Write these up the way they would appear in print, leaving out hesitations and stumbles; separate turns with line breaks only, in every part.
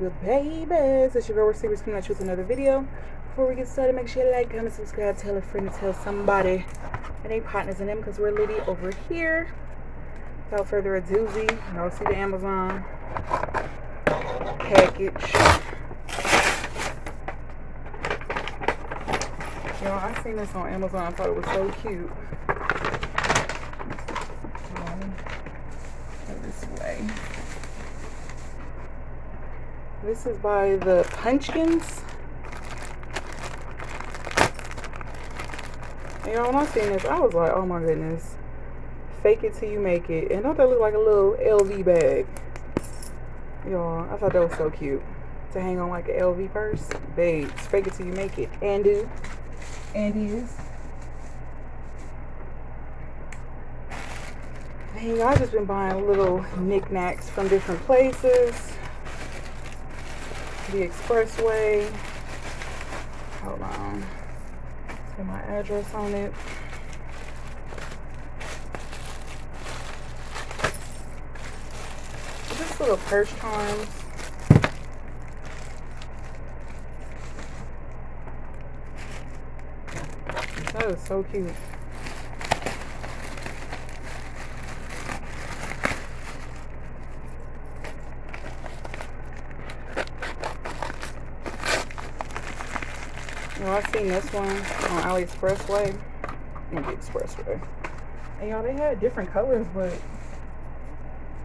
good, babies? It's your girl Receivers coming at you with another video. Before we get started, make sure you like, comment, subscribe, tell a friend, and tell somebody, and they partners in them, because we're litty over here. Without further ado, y'all see the Amazon package. Y'all, I seen this on Amazon. I thought it was so cute. Go this way. This is by the Punchkins. And y'all, when I seen this, I was like, oh my goodness. Fake it till you make it. And don't that look like a little LV bag? Y'all, I thought that was so cute. To hang on like an LV purse. Babes, fake it till you make it. And do. And is. Dang, I've just been buying little knickknacks from different places. The expressway. Hold on. Let's get my address on it. Just little purse charms. That is so cute. You know, I seen this one on AliExpressway. The Expressway. And y'all, they had different colors, but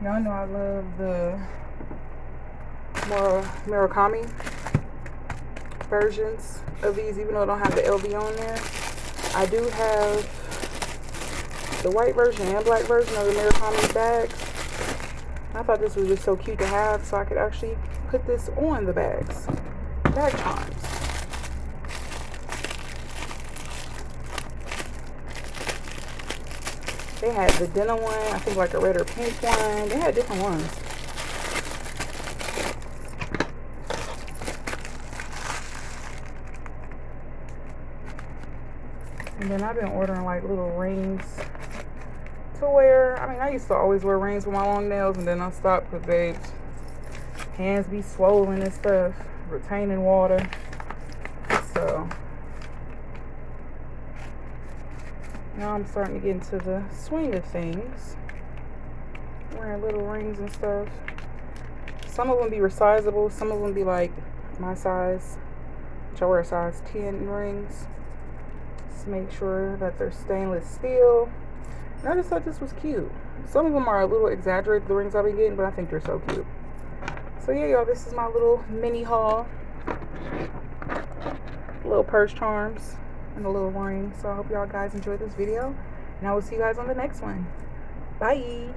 y'all know I love the more Murakami versions of these, even though I don't have the LV on there. I do have the white version and black version of the Murakami bags. I thought this was just so cute to have, so I could actually put this on the bags. Bag charms. They had the denim one, I think like a red or pink one. They had different ones. And then I've been ordering like little rings to wear. I mean, I used to always wear rings with my long nails, and then I stopped because babes, hands be swollen and stuff, retaining water. So now I'm starting to get into the swing of things. Wearing little rings and stuff. Some of them be resizable. Some of them be like my size, which I wear a size 10 rings. Just make sure that they're stainless steel. And I just thought this was cute. Some of them are a little exaggerated, the rings I've been getting, but I think they're so cute. So yeah, y'all, this is my little mini haul. Little purse charms and a little ring. So I hope y'all guys enjoyed this video, and I will see you guys on the next one. Bye.